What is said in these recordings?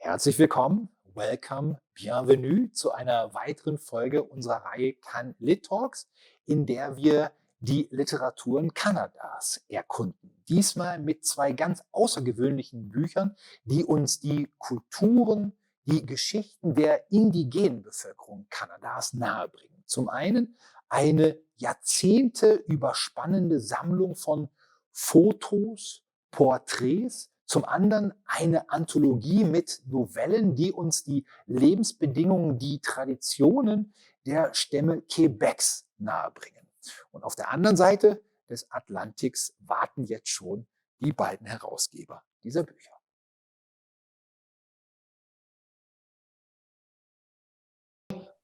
Herzlich willkommen, welcome, bienvenue zu einer weiteren Folge unserer Reihe Lit Talks, in der wir die Literaturen Kanadas erkunden. Diesmal mit zwei ganz außergewöhnlichen Büchern, die uns die Kulturen, die Geschichten der indigenen Bevölkerung Kanadas nahebringen. Zum einen eine Jahrzehnte überspannende Sammlung von Fotos, Porträts, zum anderen eine Anthologie mit Novellen, die uns die Lebensbedingungen, die Traditionen der Stämme Quebecs nahebringen. Und auf der anderen Seite des Atlantiks warten jetzt schon die beiden Herausgeber dieser Bücher.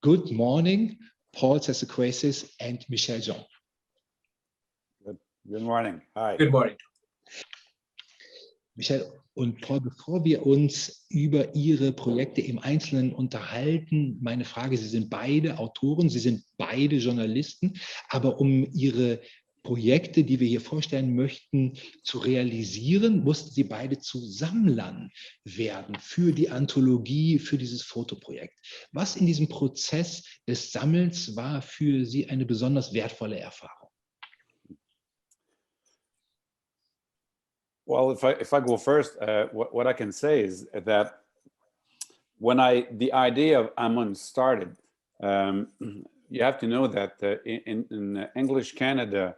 Good morning, Paul Seesequasis and Michel. Good morning. Hi. Good morning. Michel und Paul, bevor wir uns über Ihre Projekte im Einzelnen unterhalten, meine Frage, Sie sind beide Autoren, Sie sind beide Journalisten, aber um Ihre Projekte, die wir hier vorstellen möchten, zu realisieren, mussten Sie beide zu Sammlern werden für die Anthologie, für dieses Fotoprojekt. Was in diesem Prozess des Sammelns war für Sie eine besonders wertvolle Erfahrung? Well, if I go first, what I can say is that when the idea of allemand started, you have to know that in English Canada,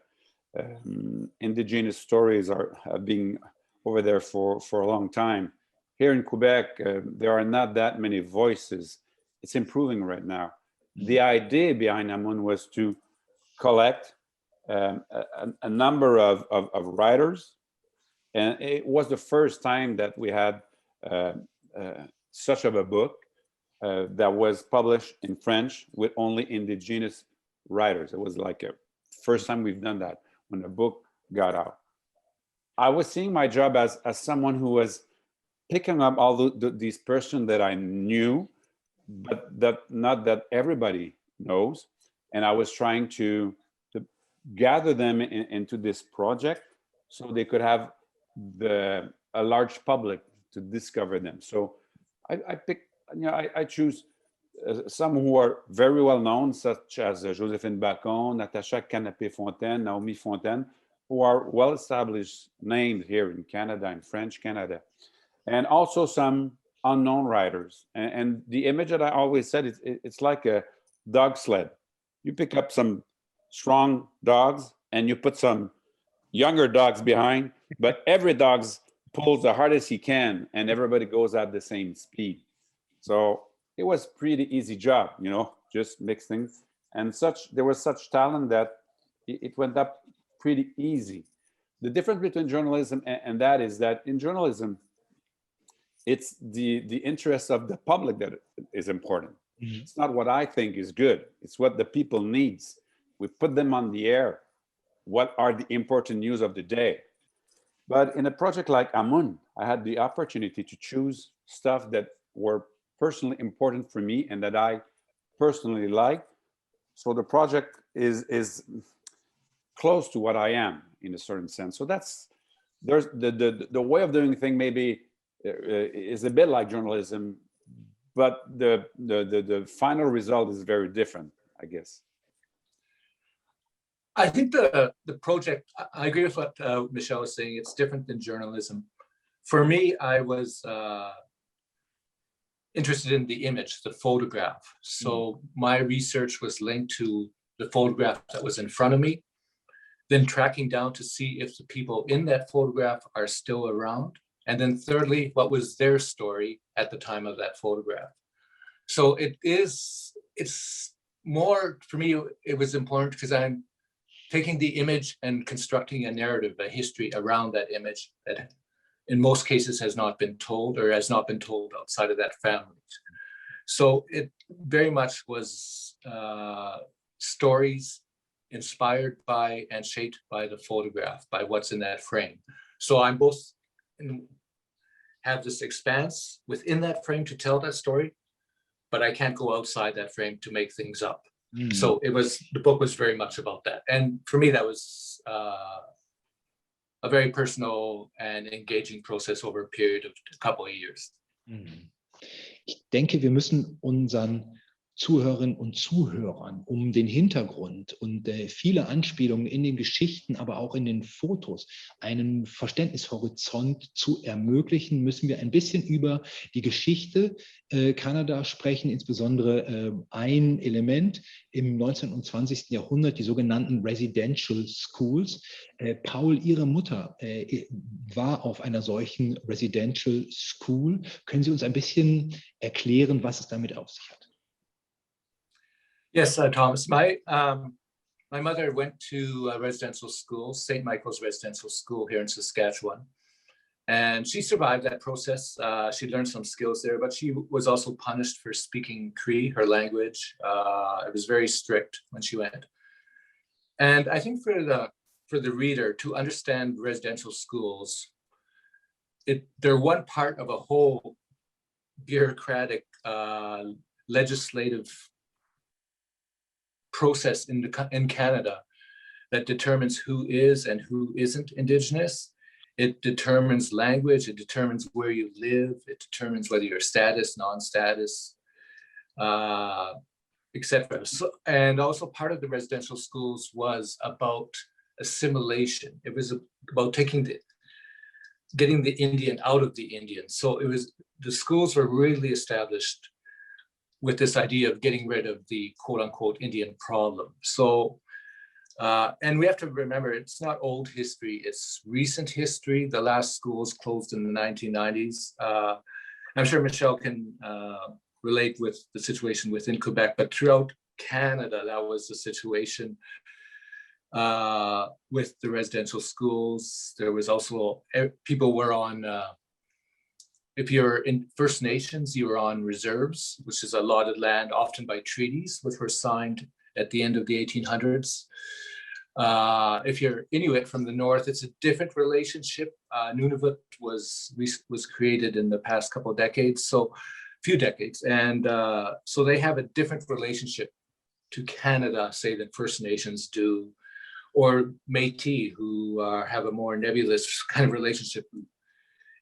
indigenous stories have been over there for a long time. Here in Quebec, there are not that many voices. It's improving right now. The idea behind allemand was to collect a number of writers. And it was the first time that we had such of a book that was published in French with only indigenous writers. It was like a first time we've done that when a book got out. I was seeing my job as someone who was picking up all these persons that I knew, but not that everybody knows. And I was trying to gather them into this project so they could have a large public to discover them. So I picked, I choose some who are very well known, such as Joséphine Bacon, Natacha Canapé-Fontaine, Naomi Fontaine, who are well-established names here in Canada, in French Canada, and also some unknown writers. And the image that I always said, it's like a dog sled. You pick up some strong dogs and you put some younger dogs behind, but every dog pulls the hardest he can and everybody goes at the same speed. So it was pretty easy job, just mix things. And there was such talent that it went up pretty easy. The difference between journalism and that is that in journalism, it's the interest of the public that is important. Mm-hmm. It's not what I think is good. It's what the people needs. We put them on the air. What are the important news of the day? But in a project like allemand, I had the opportunity to choose stuff that were personally important for me and that I personally like. So the project is close to what I am in a certain sense. So there's the way of doing things maybe is a bit like journalism, but the final result is very different, I guess. I think the project, I agree with what Michel was saying. It's different than journalism. For me, I was interested in the image, the photograph. So my research was linked to the photograph that was in front of me, then tracking down to see if the people in that photograph are still around. And then thirdly, what was their story at the time of that photograph? So it's more, for me, it was important because I'm taking the image and constructing a narrative, a history around that image that in most cases has not been told or has not been told outside of that family. So it very much was stories inspired by and shaped by the photograph, by what's in that frame. So I'm both have this expanse within that frame to tell that story, but I can't go outside that frame to make things up. So the book was very much about that. And for me, that was a very personal and engaging process over a period of a couple of years. Ich denke, wir müssen unseren Zuhörerinnen und Zuhörern um den Hintergrund und viele Anspielungen in den Geschichten, aber auch in den Fotos, einen Verständnishorizont zu ermöglichen, müssen wir ein bisschen über die Geschichte Kanadas sprechen, insbesondere ein Element im 19. und 20. Jahrhundert, die sogenannten Residential Schools. Paul, Ihre Mutter war auf einer solchen Residential School. Können Sie uns ein bisschen erklären, was es damit auf sich hat? Yes, Thomas. My mother went to a residential school, St. Michael's Residential School here in Saskatchewan, and she survived that process. She learned some skills there, but she was also punished for speaking Cree, her language. It was very strict when she went. And I think for the reader to understand residential schools, they're one part of a whole bureaucratic legislative process in Canada that determines who is and who isn't Indigenous. It determines language, it determines where you live, it determines whether you're status, non-status, etc. So, and also part of the residential schools was about assimilation. It was about getting the Indian out of the Indian. So the schools were really established with this idea of getting rid of the quote unquote Indian problem. So, and we have to remember, it's not old history, it's recent history. The last schools closed in the 1990s. I'm sure Michel can relate with the situation within Quebec, but throughout Canada, that was the situation with the residential schools. There was also, people were on, if you're in First Nations, you were on reserves, which is allotted land, often by treaties, which were signed at the end of the 1800s. If you're Inuit from the north, it's a different relationship. Nunavut was created in the past couple of decades, few decades. And so they have a different relationship to Canada, say, than First Nations do, or Métis, who have a more nebulous kind of relationship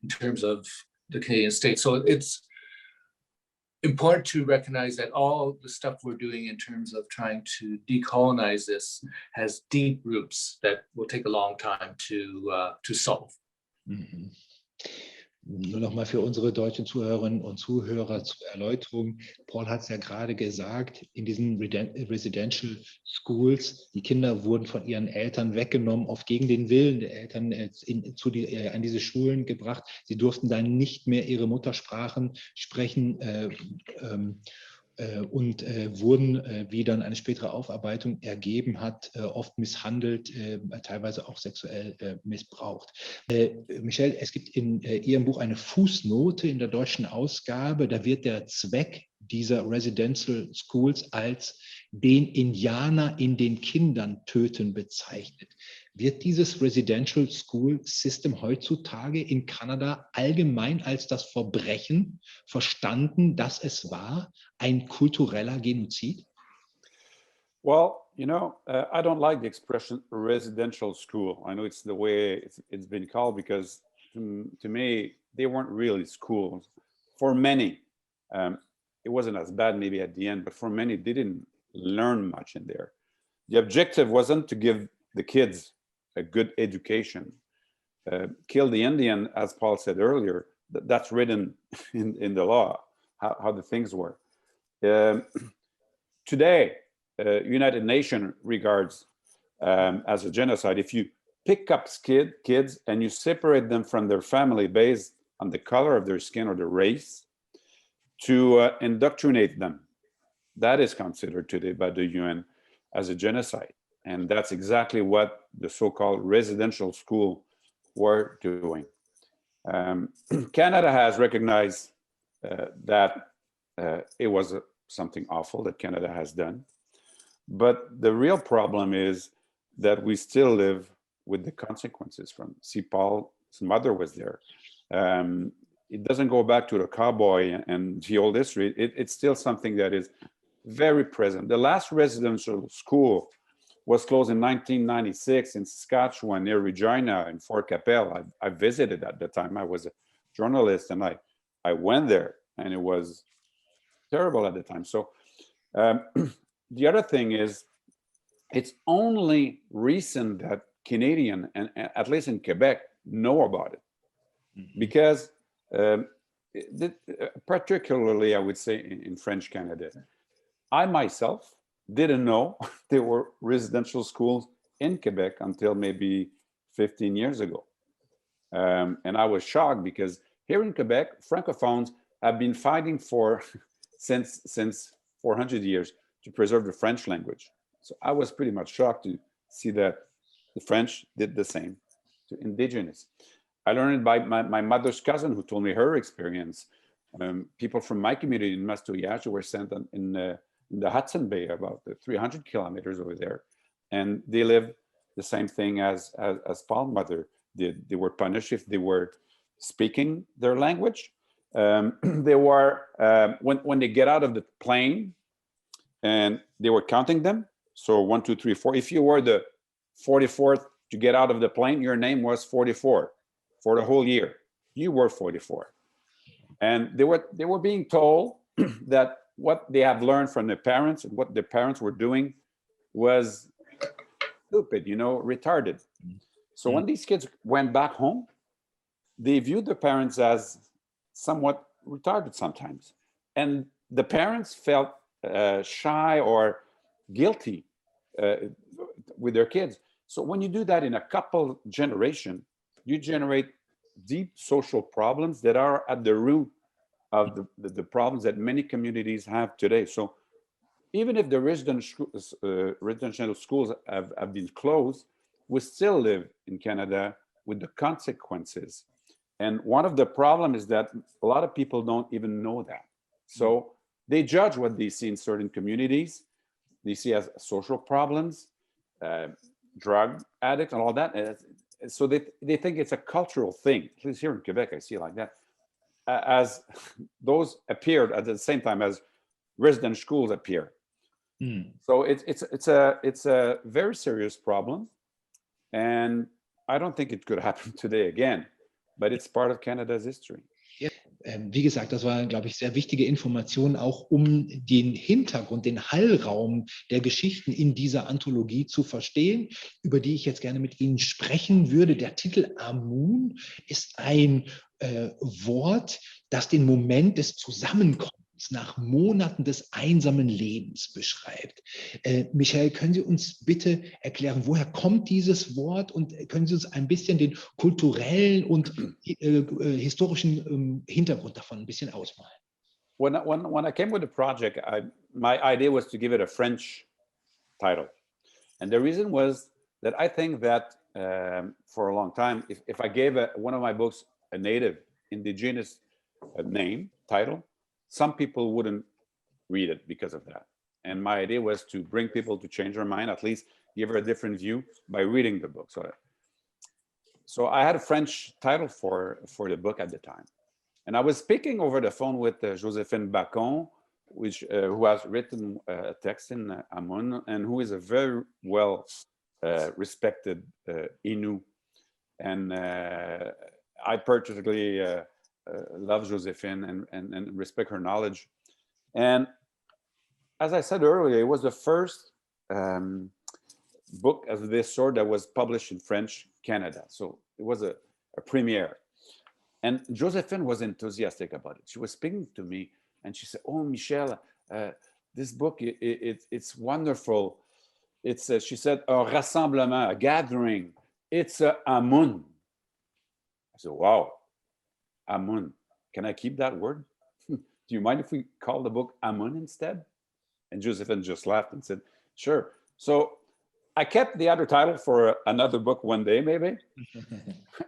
in terms of the Canadian state. So it's important to recognize that all the stuff we're doing in terms of trying to decolonize this has deep roots that will take a long time to solve. Mhm. Nur noch mal für unsere deutschen Zuhörerinnen und Zuhörer zur Erläuterung. Paul hat es ja gerade gesagt, in diesen Residential Schools, die Kinder wurden von ihren Eltern weggenommen, oft gegen den Willen der Eltern an diese Schulen gebracht. Sie durften dann nicht mehr ihre Muttersprachen sprechen und wurden, wie dann eine spätere Aufarbeitung ergeben hat, oft misshandelt, teilweise auch sexuell missbraucht. Michel, es gibt in Ihrem Buch eine Fußnote in der deutschen Ausgabe, da wird der Zweck dieser Residential Schools als den Indianer in den Kindern töten bezeichnet. Wird dieses Residential School System heutzutage in Kanada allgemein als das Verbrechen verstanden, das es war, ein kultureller Genozid? Well, you know, I don't like the expression residential school. I know it's the way it's been called because to me, they weren't really schools. For many, it wasn't as bad maybe at the end, but for many, they didn't learn much in there. The objective wasn't to give the kids a good education. Kill the Indian, as Paul said earlier, that's written in the law, how the things were. Today, United Nations regards as a genocide if you pick up kids and you separate them from their family based on the color of their skin or their race to indoctrinate them. That is considered today by the UN as a genocide. And that's exactly what the so-called residential school were doing. Canada has recognized that it was something awful that Canada has done. But the real problem is that we still live with the consequences from. See, Paul's mother was there. It doesn't go back to the cowboy and the old history. It's still something that is very present. The last residential school was closed in 1996 in Saskatchewan near Regina in Fort Capel. I visited at the time. I was a journalist and I went there and it was terrible at the time. So the other thing is, it's only recent that Canadian, and at least in Quebec, know about it. Because particularly, I would say, in French Canada, I myself didn't know there were residential schools in Quebec until maybe 15 years ago. And I was shocked because here in Quebec, Francophones have been fighting for since 400 years to preserve the French language. So I was pretty much shocked to see that the French did the same to Indigenous. I learned it by my mother's cousin, who told me her experience. People from my community in Mastou-Yache were sent in the Hudson Bay, about 300 kilometers over there. And they lived the same thing as Paul's mother did. They were punished if they were speaking their language. They were, when they get out of the plane, and they were counting them. So 1, 2, 3, 4. If you were the 44th to get out of the plane, your name was 44 for the whole year. You were 44. And they were being told that what they have learned from their parents and what their parents were doing was stupid, retarded. So when these kids went back home, they viewed their parents as somewhat retarded sometimes. And the parents felt shy or guilty with their kids. So when you do that in a couple generation, you generate deep social problems that are at the root of the problems that many communities have today. So even if the residential schools have been closed, we still live in Canada with the consequences. And one of the problems is that a lot of people don't even know that. So they judge what they see in certain communities. They see as social problems, drug addicts and all that. So they think it's a cultural thing. At least here in Quebec, I see it like that. As those appeared at the same time as residential schools appear. So it's a very serious problem. And I don't think it could happen today again, but it's part of Canada's history. Wie gesagt, das war, glaube ich, sehr wichtige Informationen, auch um den Hintergrund, den Hallraum der Geschichten in dieser Anthologie zu verstehen, über die ich jetzt gerne mit Ihnen sprechen würde. Der Titel Amun ist ein Wort, das den Moment des Zusammenkommens nach Monaten des einsamen Lebens beschreibt. Michel, können Sie uns bitte erklären, woher kommt dieses Wort und können Sie uns ein bisschen den kulturellen und historischen Hintergrund davon ein bisschen ausmalen? When I came with the project, my idea was to give it a French title. And the reason was that I think that for a long time, if I gave one of my books a native indigenous title, some people wouldn't read it because of that. And my idea was to bring people to change their mind, at least give her a different view by reading the book. So I had a French title for the book at the time. And I was speaking over the phone with Joséphine Bacon, who has written a text in Amun, and who is a very well respected Innu. And I particularly love Joséphine and respect her knowledge. And as I said earlier, it was the first book of this sort that was published in French Canada. So it was a premiere. And Joséphine was enthusiastic about it. She was speaking to me and she said, "Oh, Michel, this book, it's wonderful. It's, she said, a rassemblement, a gathering. It's a Amun." I said, "Wow. Amun. Can I keep that word? Do you mind if we call the book Amun instead?" And Joséphine just laughed and said, "Sure." So I kept the other title for another book one day, maybe.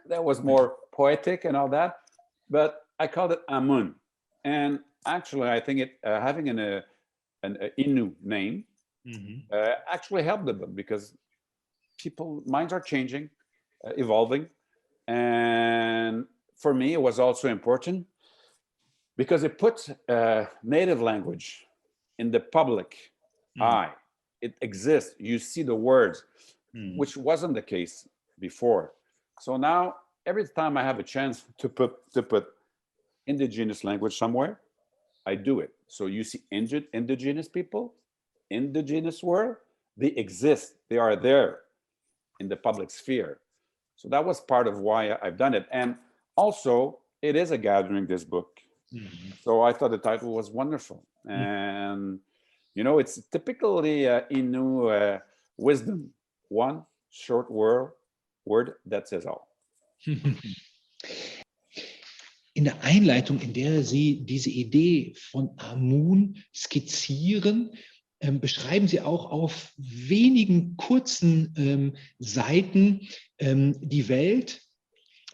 That was more poetic and all that. But I called it Amun. And actually, I think having an Innu name actually helped the book because minds are changing, evolving. And for me, it was also important because it puts native language in the public eye. It exists. You see the words, which wasn't the case before. So now, every time I have a chance to put indigenous language somewhere, I do it. So you see indigenous people, indigenous world, they exist, they are there in the public sphere. So that was part of why I've done it. And also, it is a gathering, this book. So I thought the title was wonderful. And, you know, it's typically Innu wisdom, one short word that says all. In der Einleitung, in der Sie diese Idee von Amun skizzieren, beschreiben Sie auch auf wenigen kurzen Seiten die Welt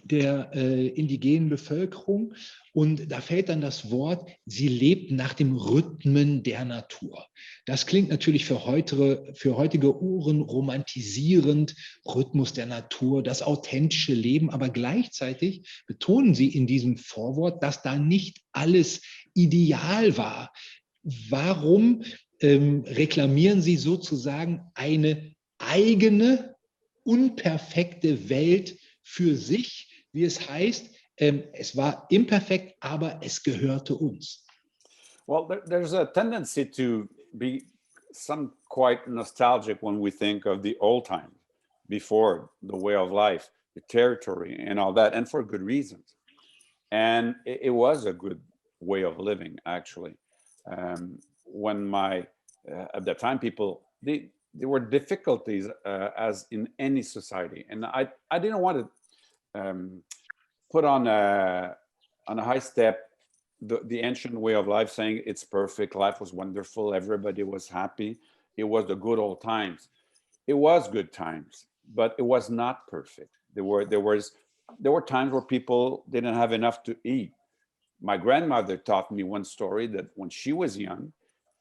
der indigenen Bevölkerung. Und da fällt dann das Wort, sie lebt nach dem Rhythmen der Natur. Das klingt natürlich für heutige Ohren romantisierend, Rhythmus der Natur, das authentische Leben. Aber gleichzeitig betonen Sie in diesem Vorwort, dass da nicht alles ideal war. Warum reklamieren Sie sozusagen eine eigene, unperfekte Welt für sich, wie es heißt? Es war imperfekt, aber es gehörte uns. Well, there's a tendency to be quite nostalgic when we think of the old times, before the way of life, the territory and all that, and for good reasons. And it was a good way of living, actually. When at that time, people, there were difficulties as in any society. And I didn't want to put on a high step the ancient way of life, saying it's perfect, life was wonderful, everybody was happy, it was the good old times. It was good times, but it was not perfect. There were times where people didn't have enough to eat. My grandmother taught me one story that when she was young,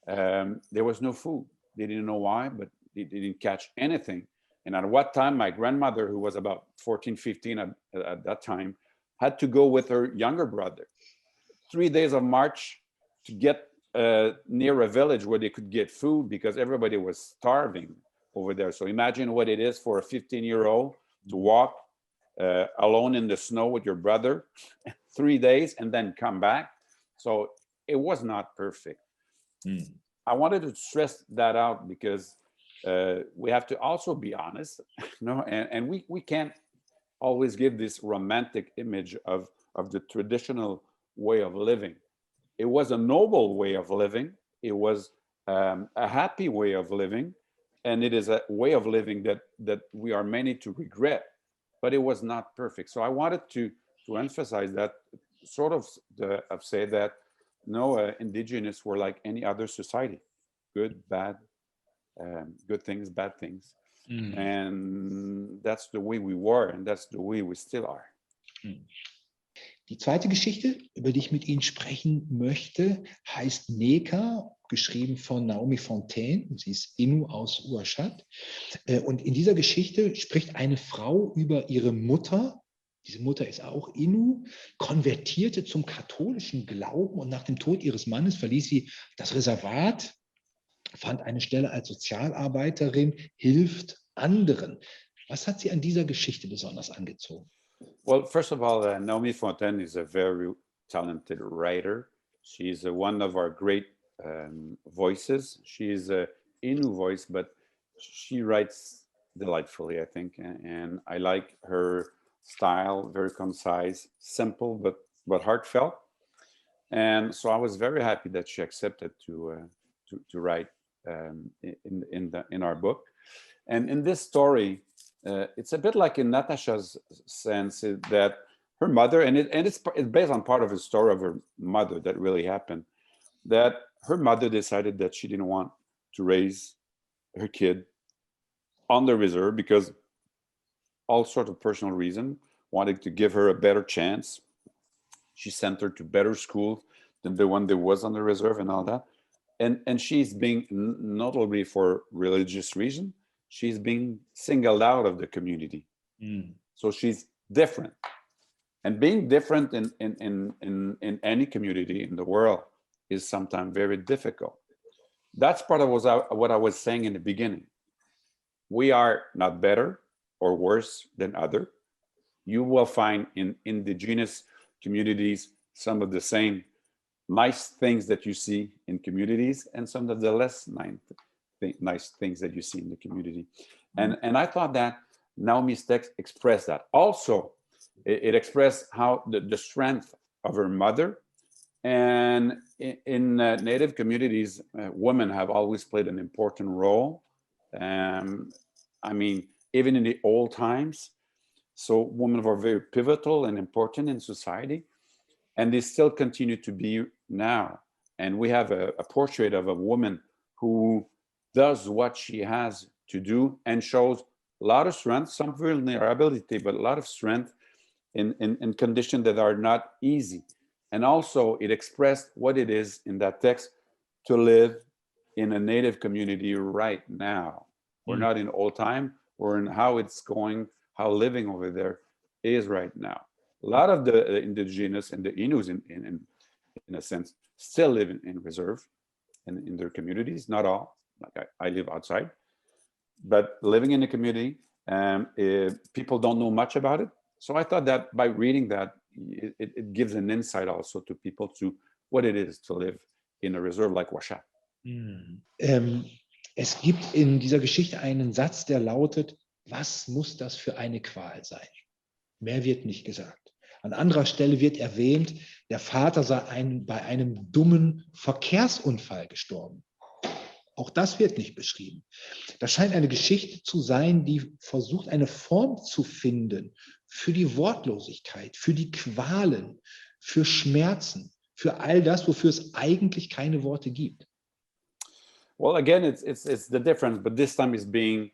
there was no food. They didn't know why, but they didn't catch anything. And at what time, my grandmother, who was about 14, 15 at that time, had to go with her younger brother 3 days of march to get near a village where they could get food, because everybody was starving over there. So imagine what it is for a 15-year-old to walk alone in the snow with your brother 3 days and then come back. So it was not perfect. I wanted to stress that out because we have to also be honest, and we can't always give this romantic image of the traditional way of living. It was a noble way of living. It was a happy way of living, and it is a way of living that we are many to regret, but it was not perfect. So I wanted to emphasize that, sort of say that indigenous were like any other society, good, bad, good things, bad things. And that's the way we were, and that's the way we still are. Die zweite Geschichte, über die ich mit Ihnen sprechen möchte, heißt Neka, geschrieben von Naomi Fontaine. Sie ist Innu aus Uashat. Und in dieser Geschichte spricht eine Frau über ihre Mutter. Diese Mutter ist auch Innu, konvertierte zum katholischen Glauben, und nach dem Tod ihres Mannes verließ sie das Reservat, fand eine Stelle als Sozialarbeiterin, hilft anderen. Was hat Sie an dieser Geschichte besonders angezogen? Well, first of all, Naomi Fontaine is a very talented writer. She's one of our great voices. She's an Innu voice, but she writes delightfully, I think. And I like her style, very concise, simple, but heartfelt. And so I was very happy that she accepted to write in our book. And in this story, it's a bit like in Natasha's sense that her mother, and it's based on part of a story of her mother that really happened, that her mother decided that she didn't want to raise her kid on the reserve because all sorts of personal reasons, wanted to give her a better chance. She sent her to better schools than the one that was on the reserve and all that. And she's being, notably for religious reason, she's being singled out of the community. So she's different. And being different in any community in the world is sometimes very difficult. That's part of what I was saying in the beginning. We are not better or worse than other. You will find in indigenous communities some of the same nice things that you see in communities and some of the less nice things that you see in the community. And I thought that Naomi's text expressed that. Also, it expressed how the strength of her mother. And in Native communities, women have always played an important role. I mean, even in the old times. So women were very pivotal and important in society. And they still continue to be now. And we have a portrait of a woman who does what she has to do and shows a lot of strength, some vulnerability, but a lot of strength in conditions that are not easy. And also it expressed what it is in that text to live in a Native community right now. We're not in old time, we're in how it's going, how living over there is right now. A lot of the indigenous and the Inus in a sense still live in reserve and in their communities, not all, like I live outside, but living in the community, people don't know much about it. So I thought that by reading that, it gives an insight also to people to what it is to live in a reserve like Ouachita. Es gibt in dieser Geschichte einen Satz, der lautet, was muss das für eine Qual sein? Mehr wird nicht gesagt. An anderer Stelle wird erwähnt, der Vater sei bei einem dummen Verkehrsunfall gestorben. Auch das wird nicht beschrieben. Das scheint eine Geschichte zu sein, die versucht, eine Form zu finden für die Wortlosigkeit, für die Qualen, für Schmerzen, für all das, wofür es eigentlich keine Worte gibt. Well, again, it's the difference, but this time it's being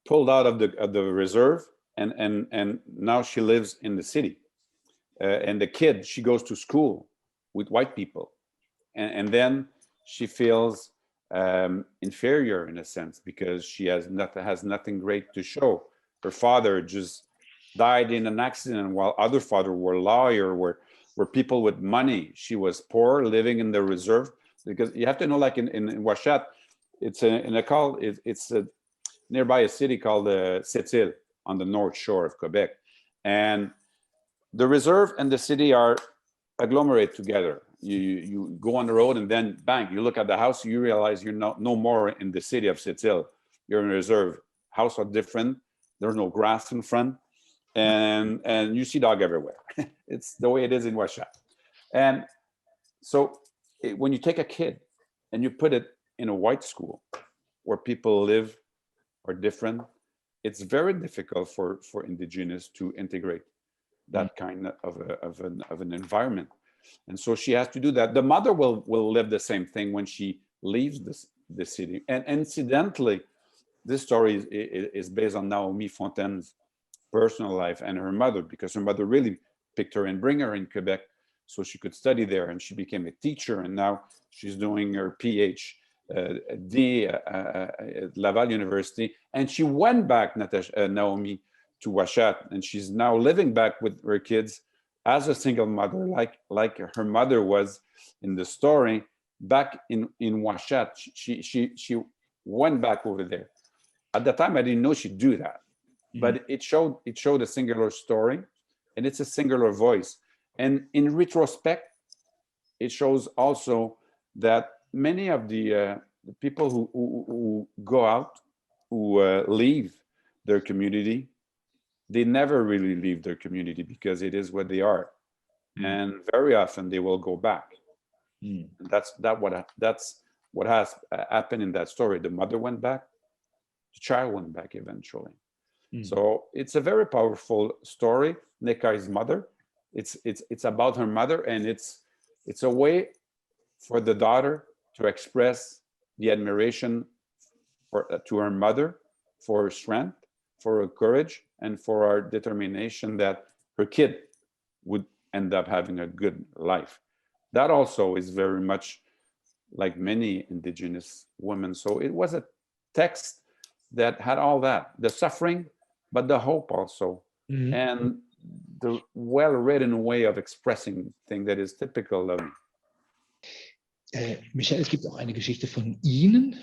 pulled out of the reserve, and now she lives in the city. And the kid, she goes to school with white people, and then she feels inferior in a sense because she has nothing great to show. Her father just died in an accident, while other fathers were lawyers, were people with money. She was poor, living in the reserve. Because you have to know, like in Ouachita, it's nearby a city called Sept-Îles on the north shore of Quebec. And the reserve and the city are agglomerated together. You go on the road and then bang, you look at the house, you realize you're no more in the city of Sept-Îles. You're in a reserve. Houses are different. There's no grass in front. And you see dog everywhere. It's the way it is in Ouachita. And so when you take a kid and you put it in a white school where people live are different, it's very difficult for indigenous to integrate that kind of an environment. And so she has to do that. The mother will live the same thing when she leaves the city. And incidentally, this story is based on Naomi Fontaine's personal life and her mother, because her mother really picked her and bring her in Quebec so she could study there, and she became a teacher, and now she's doing her PhD at Laval University, and she went back, Naomi, to Ouachita, and she's now living back with her kids as a single mother, like her mother was in the story, back in Ouachita. She went back over there. At the time, I didn't know she'd do that, but it showed a singular story, and it's a singular voice. And in retrospect, it shows also that many of the people who go out, who leave their community, they never really leave their community because it is what they are. And very often they will go back. And that's what has happened in that story. The mother went back, the child went back eventually. So it's a very powerful story. Nekai's mother. It's about her mother, and it's a way for the daughter to express the admiration to her mother for her strength, for her courage, and for her determination that her kid would end up having a good life. That also is very much like many indigenous women. So it was a text that had all that, the suffering, but the hope also. And the well-written way of expressing things that is typical of me. Michel, es gibt auch eine Geschichte von Ihnen.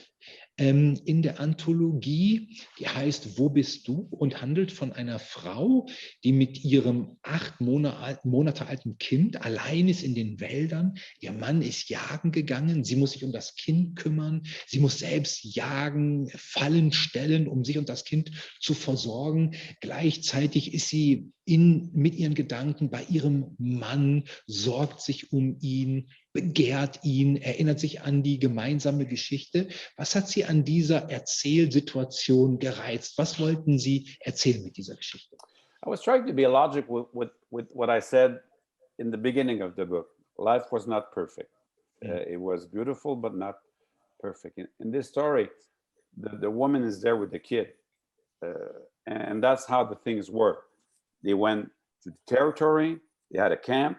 in der Anthologie, die heißt Wo bist du? Und handelt von einer Frau, die mit ihrem 8 Monate alten Kind allein ist in den Wäldern. Ihr Mann ist jagen gegangen, sie muss sich um das Kind kümmern, sie muss selbst jagen, Fallen stellen, um sich und das Kind zu versorgen. Gleichzeitig ist sie mit ihren Gedanken bei ihrem Mann, sorgt sich um ihn, begehrt ihn, erinnert sich an die gemeinsame Geschichte. Was hat Sie an dieser Erzählsituation gereizt? Was wollten Sie erzählen mit dieser Geschichte? I was trying to be logic with what I said in the beginning of the book. Life was not perfect. It was beautiful, but not perfect. In this story, the woman is there with the kid. And that's how the things work. They went to the territory, they had a camp,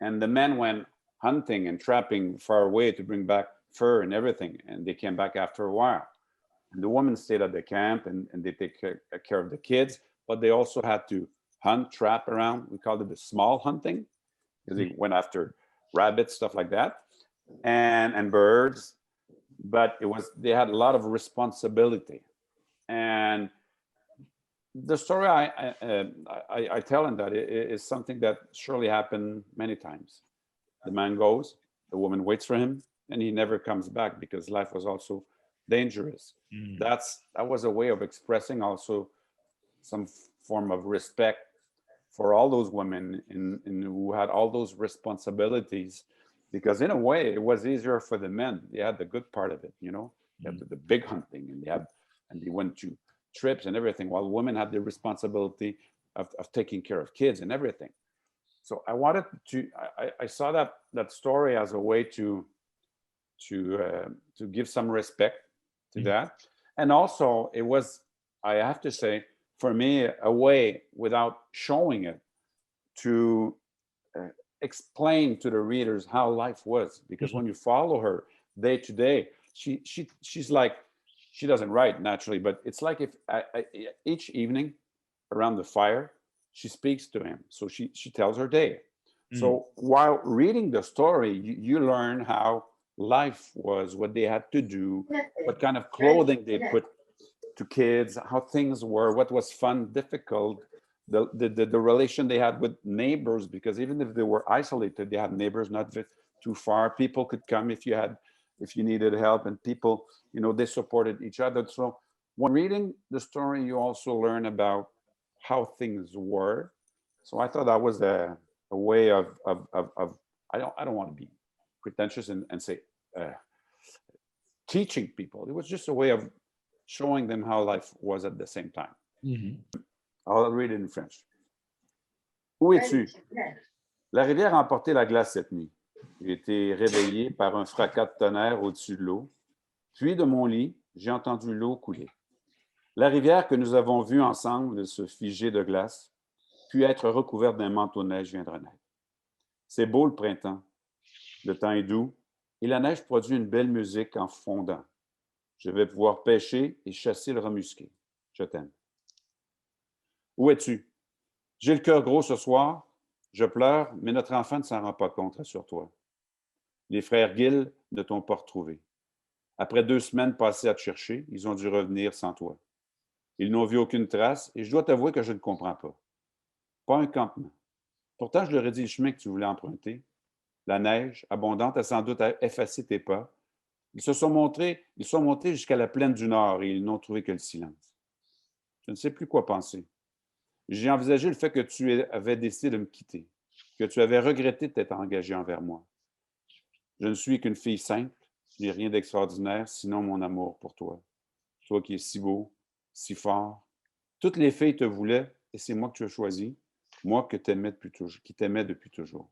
and the men went hunting and trapping far away to bring back fur and everything. And they came back after a while. And the woman stayed at the camp and they take care of the kids, but they also had to hunt, trap around. We called it the small hunting because they went after rabbits, stuff like that, and birds. But they had a lot of responsibility. And the story I tell in that is something that surely happened many times. The man goes, the woman waits for him, and he never comes back because life was also dangerous. That was a way of expressing also some form of respect for all those women who had all those responsibilities, because in a way it was easier for the men. They had the good part of it, you know, they had the big hunting, and they went to trips and everything, while women had the responsibility of taking care of kids and everything. So I wanted to, I saw that story as a way to give some respect to that. And also it was, I have to say, for me, a way, without showing it, to explain to the readers how life was. Because when you follow her day to day, she's like, she doesn't write naturally, but it's like if each evening around the fire, she speaks to him. So she tells her day. So while reading the story, you learn how life was, what they had to do, what kind of clothing they put to kids, how things were, what was fun, difficult, the relation they had with neighbors, because even if they were isolated, they had neighbors not too far. People could come if you needed help, and people, you know, they supported each other. So when reading the story, you also learn about how things were. So I thought that was a way of I don't want to be pretentious and say teaching people. It was just a way of showing them how life was at the same time. I'll read it in French. Où es-tu? La rivière a emporté la glace cette nuit. J'ai été réveillé par un fracas de tonnerre au-dessus de l'eau. Puis de mon lit, j'ai entendu l'eau couler. La rivière que nous avons vue ensemble se figer de glace, puis être recouverte d'un manteau de neige vient de renaître. C'est beau le printemps. Le temps est doux et la neige produit une belle musique en fondant. Je vais pouvoir pêcher et chasser le rat musqué. Je t'aime. Où es-tu? J'ai le cœur gros ce soir. Je pleure, mais notre enfant ne s'en rend pas compte, rassure-toi. Les frères Gill ne t'ont pas retrouvé. Après 2 semaines passées à te chercher, ils ont dû revenir sans toi. Ils n'ont vu aucune trace et je dois t'avouer que je ne comprends pas. Pas un campement. Pourtant, je leur ai dit le chemin que tu voulais emprunter. La neige abondante a sans doute effacé tes pas. Ils sont montés jusqu'à la plaine du Nord et ils n'ont trouvé que le silence. Je ne sais plus quoi penser. J'ai envisagé le fait que tu avais décidé de me quitter, que tu avais regretté de t'être engagé envers moi. Je ne suis qu'une fille simple, je n'ai rien d'extraordinaire, sinon mon amour pour toi. Toi qui es si beau, si fort. Toutes les filles te voulaient et c'est moi que tu as choisi, moi qui t'aimais depuis toujours.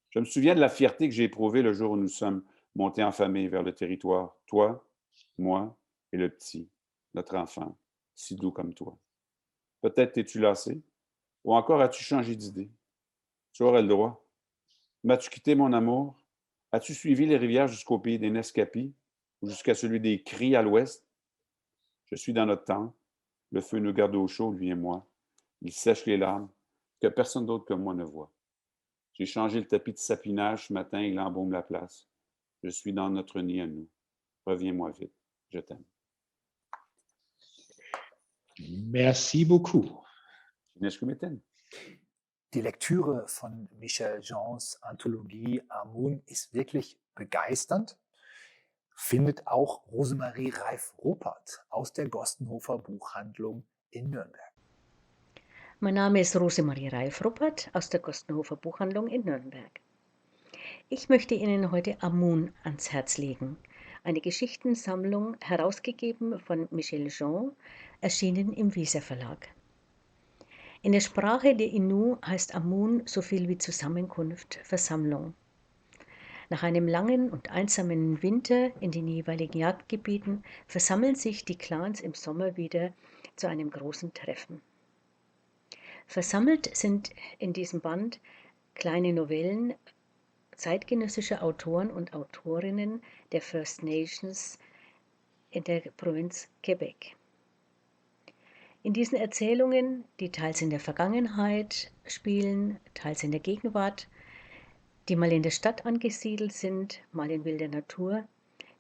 Je me souviens de la fierté que j'ai éprouvée le jour où nous sommes montés en famille vers le territoire, toi, moi et le petit, notre enfant, si doux comme toi. Peut-être t'es-tu lassé, ou encore as-tu changé d'idée. Tu aurais le droit. M'as-tu quitté, mon amour? As-tu suivi les rivières jusqu'au pays des Nescapis, ou jusqu'à celui des Cris à l'ouest? Je suis dans notre tente. Le feu nous garde au chaud, lui et moi. Il sèche les larmes que personne d'autre que moi ne voit. J'ai changé le tapis de sapinage ce matin, il embaume la place. Je suis dans notre nid à nous. Reviens-moi vite. Je t'aime. Merci beaucoup. Die Lektüre von Michel Jeans Anthologie Amun ist wirklich begeisternd. Findet auch Rosemarie Reif-Ruppert aus der Gostenhofer Buchhandlung in Nürnberg. Mein Name ist Rosemarie Reif-Ruppert aus der Gostenhofer Buchhandlung in Nürnberg. Ich möchte Ihnen heute Amun ans Herz legen, eine Geschichtensammlung, herausgegeben von Michel Jean, erschienen im Wieser Verlag. In der Sprache der Innu heißt Amun so viel wie Zusammenkunft, Versammlung. Nach einem langen und einsamen Winter in den jeweiligen Jagdgebieten versammeln sich die Clans im Sommer wieder zu einem großen Treffen. Versammelt sind in diesem Band kleine Novellen zeitgenössischer Autoren und Autorinnen der First Nations in der Provinz Quebec. In diesen Erzählungen, die teils in der Vergangenheit spielen, teils in der Gegenwart, die mal in der Stadt angesiedelt sind, mal in wilder Natur,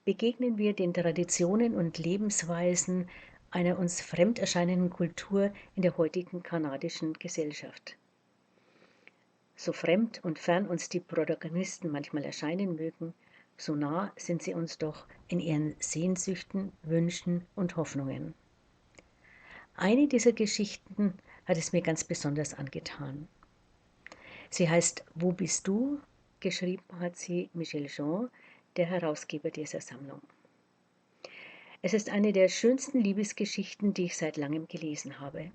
begegnen wir den Traditionen und Lebensweisen einer uns fremd erscheinenden Kultur in der heutigen kanadischen Gesellschaft. So fremd und fern uns die Protagonisten manchmal erscheinen mögen, so nah sind sie uns doch in ihren Sehnsüchten, Wünschen und Hoffnungen. Eine dieser Geschichten hat es mir ganz besonders angetan. Sie heißt Wo bist du? Geschrieben hat sie Michel Jean, der Herausgeber dieser Sammlung. Es ist eine der schönsten Liebesgeschichten, die ich seit langem gelesen habe.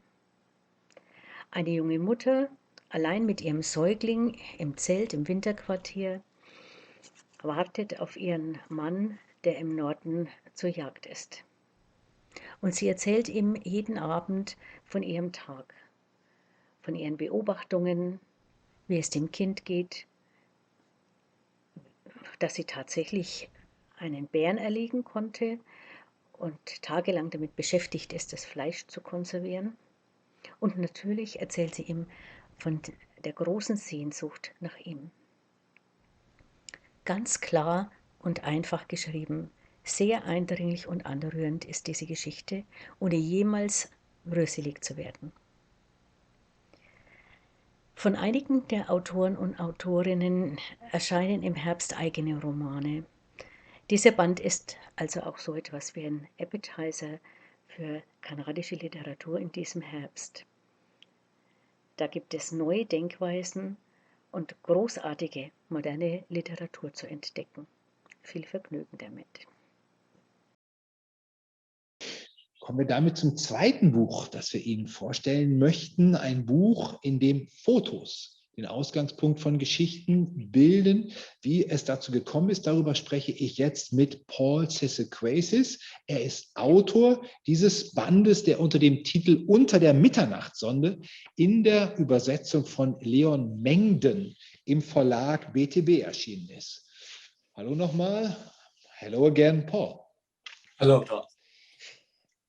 Eine junge Mutter, allein mit ihrem Säugling im Zelt im Winterquartier, wartet auf ihren Mann, der im Norden zur Jagd ist. Und sie erzählt ihm jeden Abend von ihrem Tag, von ihren Beobachtungen, wie es dem Kind geht, dass sie tatsächlich einen Bären erlegen konnte und tagelang damit beschäftigt ist, das Fleisch zu konservieren. Und natürlich erzählt sie ihm von der großen Sehnsucht nach ihm. Ganz klar und einfach geschrieben, sehr eindringlich und anrührend ist diese Geschichte, ohne jemals rührselig zu werden. Von einigen der Autoren und Autorinnen erscheinen im Herbst eigene Romane. Dieser Band ist also auch so etwas wie ein Appetizer für kanadische Literatur in diesem Herbst. Da gibt es neue Denkweisen und großartige moderne Literatur zu entdecken. Viel Vergnügen damit. Kommen wir damit zum zweiten Buch, das wir Ihnen vorstellen möchten. Ein Buch, in dem Fotos den Ausgangspunkt von Geschichten bilden. Wie es dazu gekommen ist, darüber spreche ich jetzt mit Paul Seesequasis. Er ist Autor dieses Bandes, der unter dem Titel Unter der Mitternachtssonde in der Übersetzung von Leon Mengden im Verlag BTB erschienen ist. Hallo nochmal. Hello again, Paul. Hello, Tom.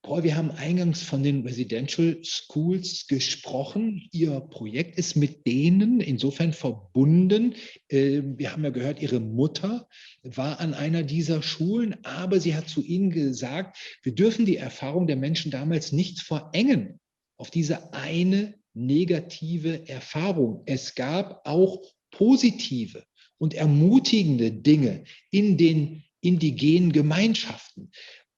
Paul, wir haben eingangs von den Residential Schools gesprochen. Ihr Projekt ist mit denen insofern verbunden. Wir haben ja gehört, Ihre Mutter war an einer dieser Schulen, aber sie hat zu Ihnen gesagt, wir dürfen die Erfahrung der Menschen damals nicht verengen auf diese eine negative Erfahrung. Es gab auch positive und ermutigende Dinge in den indigenen Gemeinschaften.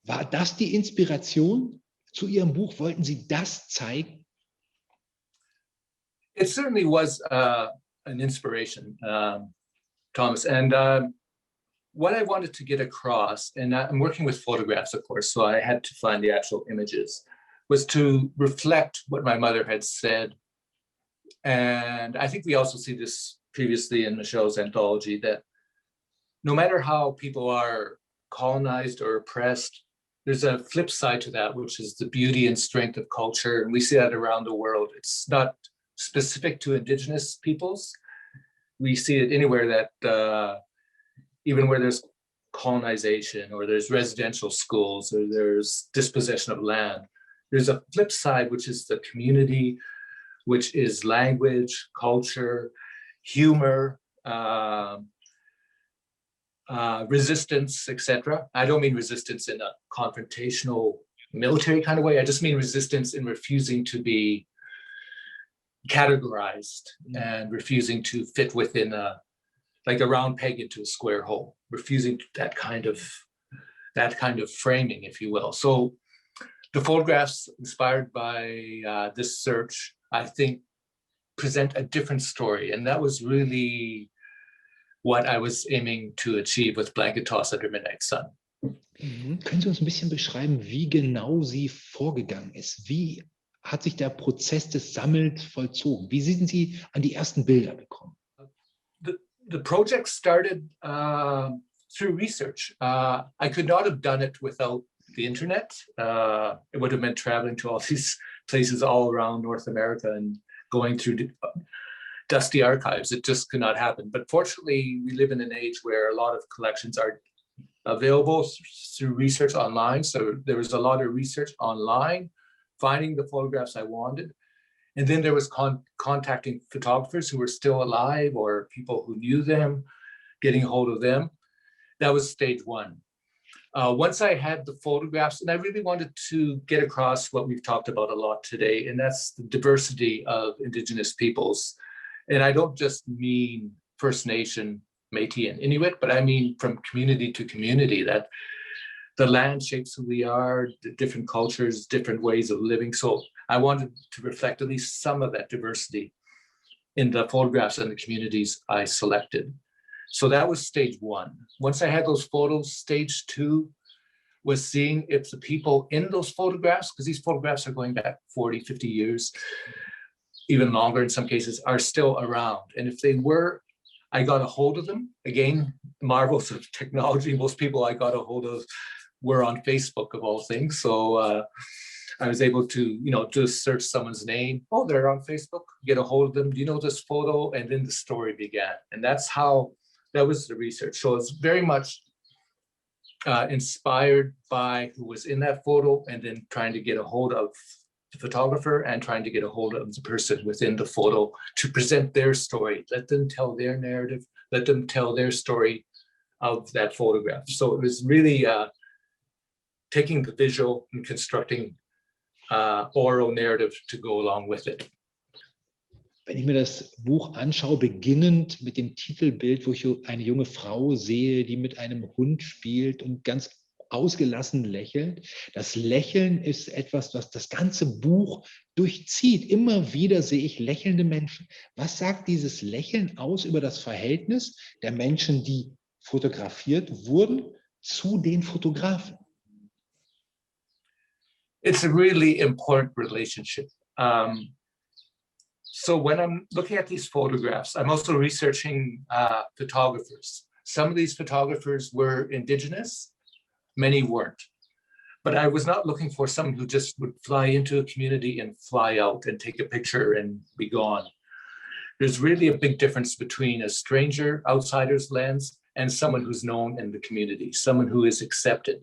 War das die Inspiration zu Ihrem Buch? Wollten Sie das zeigen? It certainly was an inspiration, Thomas. And what I wanted to get across, and I'm working with photographs, of course, so I had to find the actual images, was to reflect what my mother had said. And I think we also see this previously in Michel's anthology, that no matter how people are colonized or oppressed, there's a flip side to that, which is the beauty and strength of culture. And we see that around the world. It's not specific to indigenous peoples. We see it anywhere that even where there's colonization or there's residential schools or there's dispossession of land, there's a flip side, which is the community, which is language, culture, humor, resistance, etc. I don't mean resistance in a confrontational military kind of way. I just mean resistance in refusing to be categorized and refusing to fit within like a round peg into a square hole, refusing that kind of framing, if you will. So the photographs inspired by this search, I think, present a different story. And that was really what I was aiming to achieve with Blanket Toss Under Midnight Sun. Können Sie uns ein bisschen beschreiben, wie genau sie vorgegangen ist? Wie hat sich der Prozess des Sammelns vollzogen? Wie sind Sie an die ersten Bilder gekommen? The project started through research. I could not have done it without the internet. It would have meant traveling to all these places all around North America and going through dusty archives. It just could not happen. But fortunately, we live in an age where a lot of collections are available through research online. So there was a lot of research online, finding the photographs I wanted. And then there was contacting photographers who were still alive or people who knew them, getting a hold of them. That was stage one. Once I had the photographs, and I really wanted to get across what we've talked about a lot today, and that's the diversity of Indigenous peoples. And I don't just mean First Nation, Métis, and Inuit, but I mean from community to community, that the land shapes who we are, the different cultures, different ways of living. So I wanted to reflect at least some of that diversity in the photographs and the communities I selected. So that was stage one. Once I had those photos, stage two was seeing if the people in those photographs, because these photographs are going back 40, 50 years, even longer in some cases, are still around. And if they were, I got a hold of them. Again, marvels of technology. Most people I got a hold of were on Facebook, of all things. So I was able to, just search someone's name. Oh, they're on Facebook. Get a hold of them. Do you know this photo? And then the story began. And that was the research. So it's very much inspired by who was in that photo, and then trying to get a hold of the photographer and trying to get a hold of the person within the photo to present their story. Let them tell their narrative. Let them tell their story of that photograph. So it was really taking the visual and constructing oral narrative to go along with it. Wenn ich mir das Buch anschaue, beginnend mit dem Titelbild, wo ich eine junge Frau sehe, die mit einem Hund spielt und ganz ausgelassen lächelt. Das Lächeln ist etwas, was das ganze Buch durchzieht. Immer wieder sehe ich lächelnde Menschen. Was sagt dieses Lächeln aus über das Verhältnis der Menschen, die fotografiert wurden, zu den Fotografen? It's a really important relationship. So when I'm looking at these photographs, I'm also researching photographers. Some of these photographers were Indigenous, many weren't. But I was not looking for someone who just would fly into a community and fly out and take a picture and be gone. There's really a big difference between a stranger, outsider's lens, and someone who's known in the community, someone who is accepted.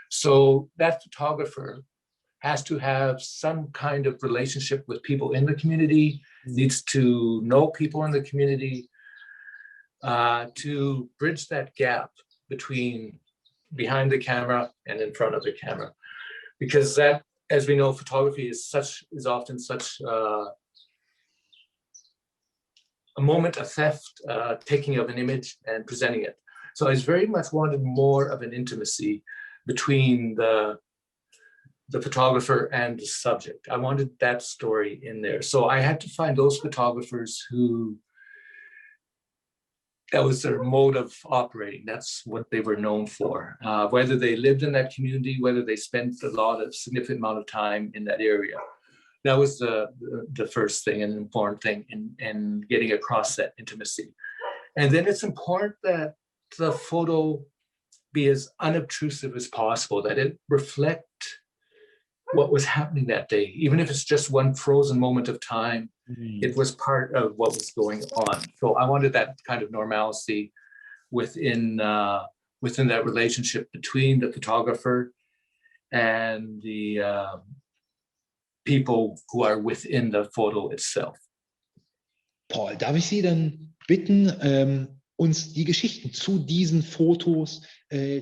So that photographer has to have some kind of relationship with people in the community, needs to know people in the community to bridge that gap between behind the camera and in front of the camera. Because that, as we know, photography is often such a moment of theft, taking of an image and presenting it. So I very much wanted more of an intimacy between the photographer and the subject. I wanted that story in there. So I had to find those photographers who, that was their mode of operating. That's what they were known for. Whether they lived in that community, whether they spent significant amount of time in that area. That was the first thing, an important thing in getting across that intimacy. And then it's important that the photo be as unobtrusive as possible, that it reflect what was happening that day. Even if it's just one frozen moment of time, it was part of what was going on. So I wanted that kind of normalcy within that relationship between the photographer and the people who are within the photo itself. Paul, darf ich Sie dann bitten, uns die Geschichten zu diesen Fotos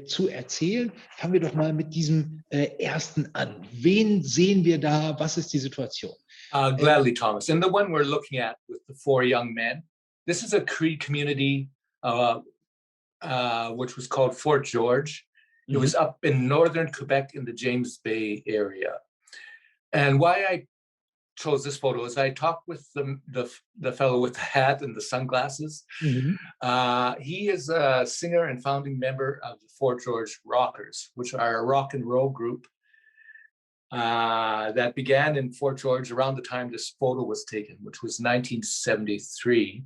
zu erzählen. Fangen wir doch mal mit diesem ersten an. Wen sehen wir da? Was ist die Situation? Gladly, Thomas. And the one we're looking at with the 4 young men, this is a Cree community which was called Fort George. It was up in northern Quebec in the James Bay area. And why I chose this photo is I talked with the fellow with the hat and the sunglasses. He is a singer and founding member of the Fort George Rockers, which are a rock and roll group that began in Fort George around the time this photo was taken, which was 1973.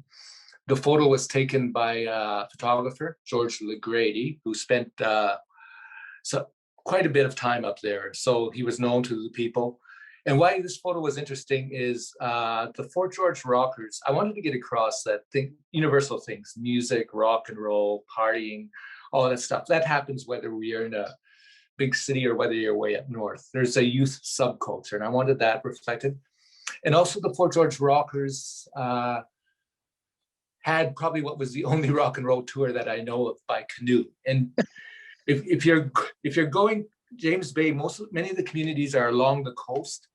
The photo was taken by photographer George LeGrady, who spent quite a bit of time up there. So he was known to the people. And why this photo was interesting is the Fort George Rockers. I wanted to get across that universal things, music, rock and roll, partying, all that stuff. That happens whether we are in a big city or whether you're way up north. There's a youth subculture, and I wanted that reflected. And also the Fort George Rockers had probably what was the only rock and roll tour that I know of by canoe. And if you're going James Bay, many of the communities are along the coast.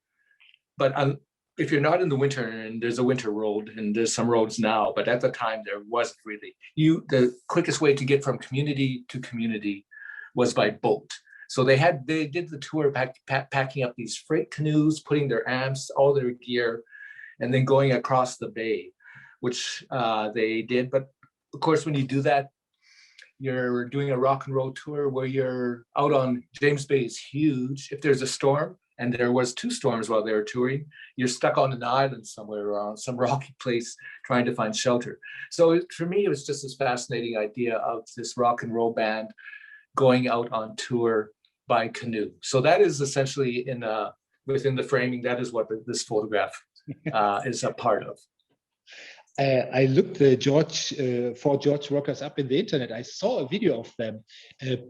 But if you're not in the winter, and there's a winter road, and there's some roads now, but at the time there wasn't really. The quickest way to get from community to community was by boat. So they did the tour packing up these freight canoes, putting their amps, all their gear, and then going across the bay, which they did. But of course, when you do that, you're doing a rock and roll tour where you're out on James Bay is huge. If there's a storm, and there was 2 storms while they were touring, you're stuck on an island somewhere around some rocky place trying to find shelter. So for me, it was just this fascinating idea of this rock and roll band going out on tour by canoe. So that is essentially within the framing, that is what this photograph is a part of. I looked Fort George Rockers up in the internet. I saw a video of them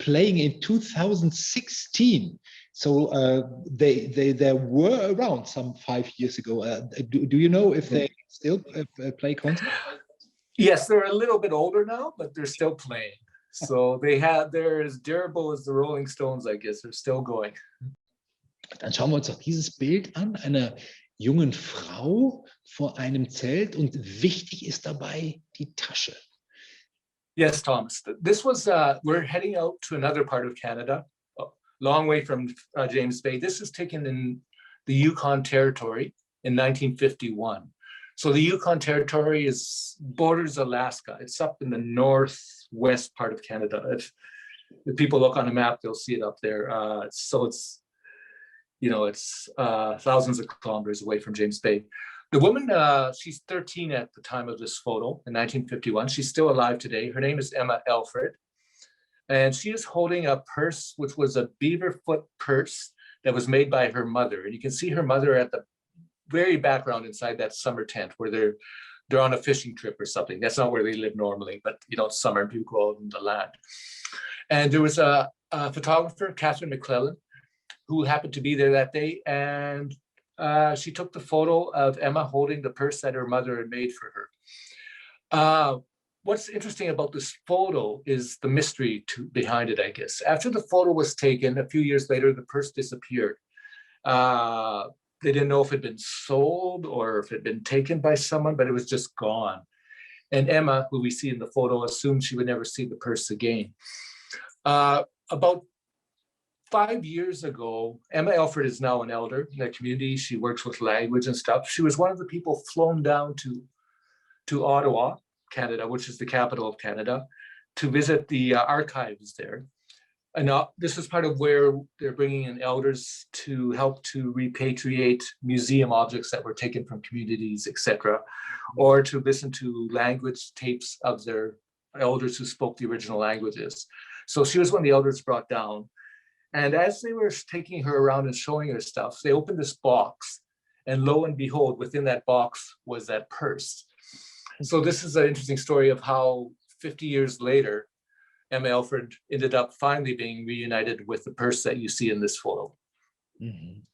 playing in 2016. So they were around some 5 years ago. Do you know if they still play concerts? Yes, they're a little bit older now, but they're still playing. So they're as durable as the Rolling Stones, I guess. They're still going. Dann schauen wir uns doch dieses Bild an, einer jungen Frau vor einem Zelt, und wichtig ist dabei die Tasche. Yes, Thomas. This was, we're heading out to another part of Canada, a long way from James Bay. This is taken in the Yukon Territory in 1951. So the Yukon Territory borders Alaska. It's up in the northwest part of Canada. If people look on a map, they'll see it up there. So it's thousands of kilometers away from James Bay. The woman, she's 13 at the time of this photo in 1951. She's still alive today. Her name is Emma Alfred. And she is holding a purse, which was a beaver foot purse that was made by her mother. And you can see her mother at the very background inside that summer tent where they're on a fishing trip or something. That's not where they live normally, but it's summer and people go out on the land. And there was a photographer, Catherine McClellan, who happened to be there that day. And she took the photo of Emma holding the purse that her mother had made for her. What's interesting about this photo is the mystery behind it, I guess. After the photo was taken, a few years later, the purse disappeared. They didn't know if it had been sold or if it had been taken by someone, but it was just gone. And Emma, who we see in the photo, assumed she would never see the purse again. About 5 years ago, Emma Alfred is now an elder in the community. She works with language and stuff. She was one of the people flown down to Ottawa, Canada, which is the capital of Canada, to visit the archives there. And this is part of where they're bringing in elders to help to repatriate museum objects that were taken from communities, etc., or to listen to language tapes of their elders who spoke the original languages. So she was one of the elders brought down. And as they were taking her around and showing her stuff, they opened this box, and lo and behold, within that box was that purse. So this is an interesting story of how 50 years later, Emma Alfred ended up finally being reunited with the purse that you see in this photo. Mhm.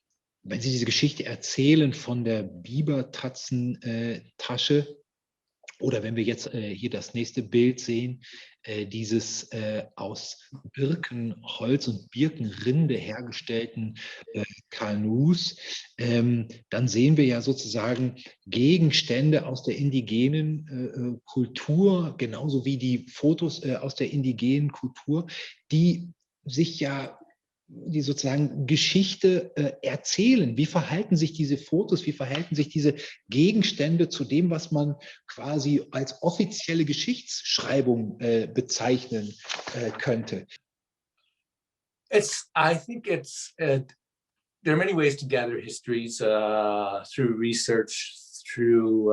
Wenn Sie diese Geschichte erzählen von der Bibertatzentasche, Oder wenn wir jetzt hier das nächste Bild sehen, dieses aus Birkenholz und Birkenrinde hergestellten Kanus, dann sehen wir ja sozusagen Gegenstände aus der indigenen Kultur, genauso wie die Fotos aus der indigenen Kultur, die sich ja die sozusagen Geschichte erzählen. Wie verhalten sich diese Fotos, wie verhalten sich diese Gegenstände zu dem, was man quasi als offizielle Geschichtsschreibung bezeichnen könnte? I think there are many ways to gather histories through research, through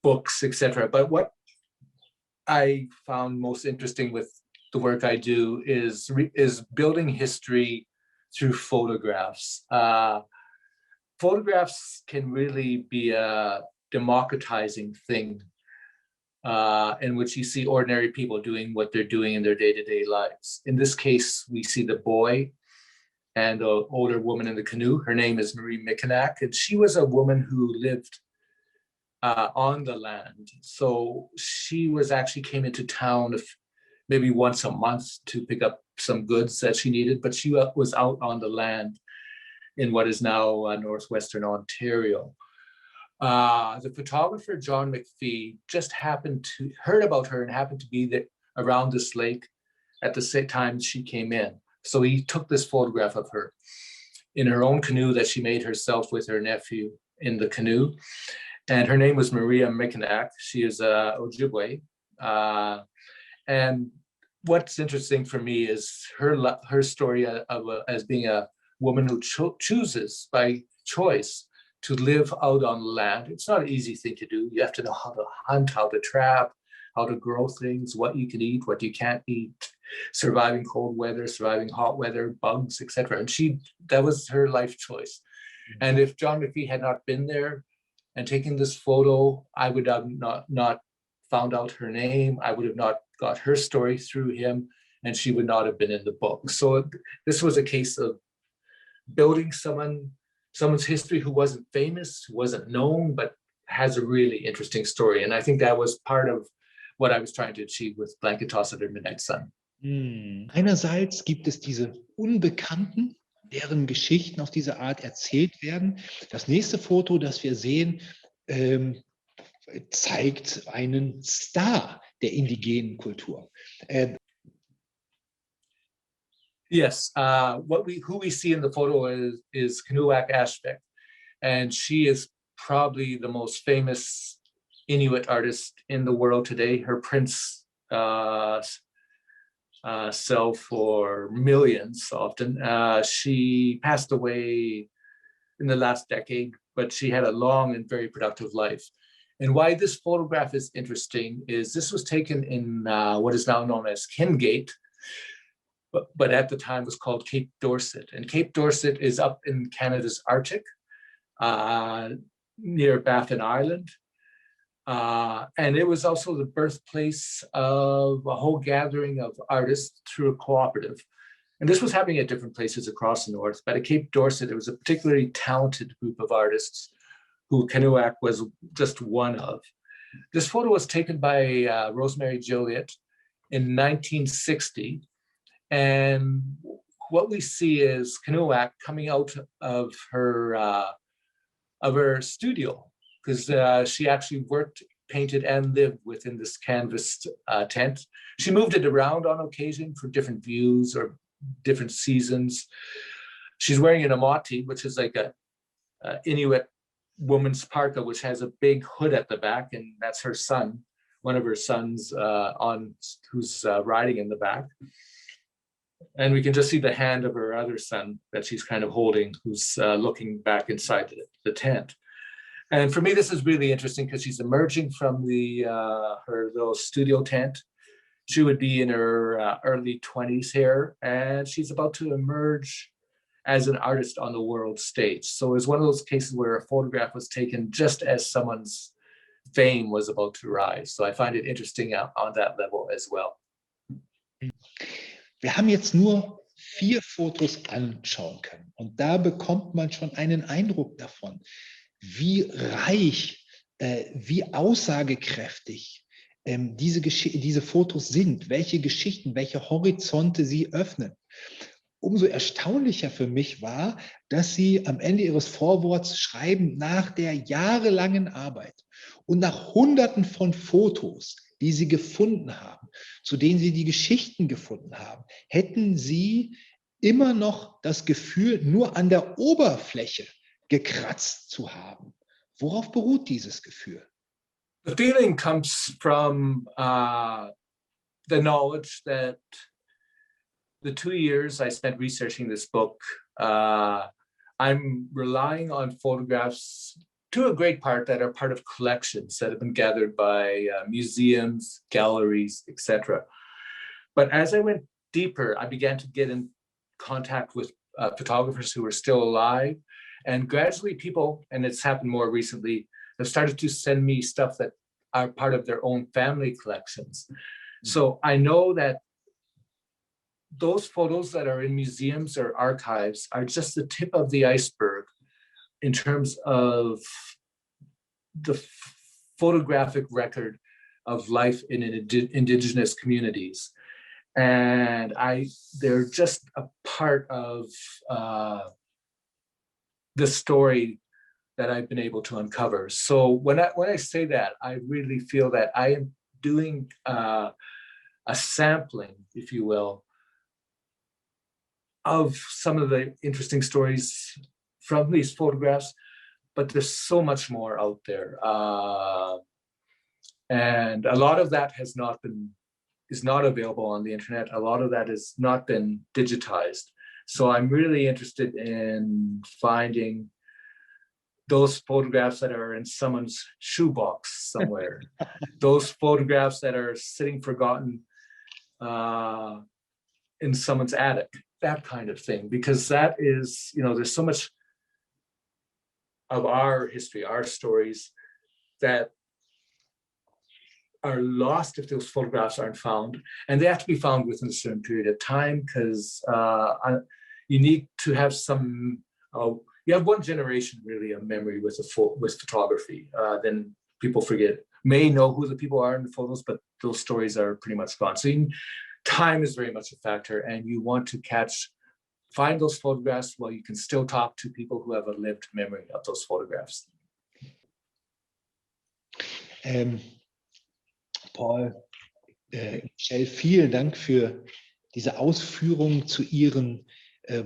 books, etc. But what I found most interesting with the work I do is building history through photographs. Photographs can really be a democratizing thing in which you see ordinary people doing what they're doing in their day-to-day lives. In this case, we see the boy and the older woman in the canoe. Her name is Marie Mickenack, and she was a woman who lived on the land. So she actually came into town maybe once a month to pick up some goods that she needed, but she was out on the land in what is now northwestern Ontario. The photographer, John McPhee, just heard about her and happened to be there around this lake at the same time she came in. So he took this photograph of her in her own canoe that she made herself with her nephew in the canoe. And her name was Maria Mickenack. She is Ojibwe. And what's interesting for me is her story as being a woman who chooses by choice to live out on land. It's not an easy thing to do. You have to know how to hunt, how to trap, how to grow things, what you can eat, what you can't eat, surviving cold weather, surviving hot weather, bugs, etc. And that was her life choice. And if John McPhee had not been there and taken this photo, I would have not found out her name. I would have not got her story through him, and she would not have been in the book. So this was a case of building someone's history who wasn't famous, who wasn't known, but has a really interesting story. And I think that was part of what I was trying to achieve with Blanket Toss of the Midnight Sun. Einerseits gibt es diese Unbekannten, deren Geschichten auf diese Art erzählt werden. Das nächste Foto, das wir sehen, zeigt einen Star der indigenen Kultur. Yes, who we see in the photo is Kanuak Ashbeck, and she is probably the most famous Inuit artist in the world today. Her prints sell for millions often. She passed away in the last decade, but she had a long and very productive life. And why this photograph is interesting is this was taken in what is now known as Kingate, but at the time was called Cape Dorset. And Cape Dorset is up in Canada's Arctic, near Baffin Island. And it was also the birthplace of a whole gathering of artists through a cooperative. And this was happening at different places across the north, but at Cape Dorset, it was a particularly talented group of artists who Kanuak was just one of. This photo was taken by Rosemary Joliet in 1960. And what we see is Kanuak coming out of her studio, because she actually worked, painted, and lived within this canvas tent. She moved it around on occasion for different views or different seasons. She's wearing an amati, which is like a Inuit woman's parka, which has a big hood at the back, and that's her son, one of her sons who's riding in the back. And we can just see the hand of her other son that she's kind of holding, who's looking back inside the tent. And for me, this is really interesting because she's emerging from her little studio tent. She would be in her early 20s here, and she's about to emerge as an artist on the world stage. So it's one of those cases where a photograph was taken just as someone's fame was about to rise. So I find it interesting on that level as well. Wir haben jetzt nur 4 Fotos anschauen können. Und da bekommt man schon einen Eindruck davon, wie reich wie aussagekräftig diese Fotos sind, welche Geschichten, welche Horizonte sie öffnen. Umso erstaunlicher für mich war, dass Sie am Ende Ihres Vorworts schreiben, nach der jahrelangen Arbeit und nach Hunderten von Fotos, die Sie gefunden haben, zu denen Sie die Geschichten gefunden haben, hätten Sie immer noch das Gefühl, nur an der Oberfläche gekratzt zu haben. Worauf beruht dieses Gefühl? The feeling comes from the knowledge that the 2 years I spent researching this book, I'm relying on photographs to a great part that are part of collections that have been gathered by museums, galleries, etc. But as I went deeper, I began to get in contact with photographers who were still alive. And gradually people, and it's happened more recently, have started to send me stuff that are part of their own family collections. So I know that those photos that are in museums or archives are just the tip of the iceberg in terms of the photographic record of life in indigenous communities. And they're just a part of the story that I've been able to uncover. So when I say that, I really feel that I am doing a sampling, if you will, of some of the interesting stories from these photographs, but there's so much more out there. And a lot of that is not available on the internet. A lot of that has not been digitized. So I'm really interested in finding those photographs that are in someone's shoebox somewhere, those photographs that are sitting forgotten in someone's attic, that kind of thing, because that is, there's so much of our history, our stories that are lost if those photographs aren't found, and they have to be found within a certain period of time, because you need to have some, you have one generation really of memory with photography, then people may know who the people are in the photos, but those stories are pretty much gone. So time is very much a factor, and you want to find those photographs while you can still talk to people who have a lived memory of those photographs. Paul, Michel, vielen Dank für diese Ausführungen zu Ihren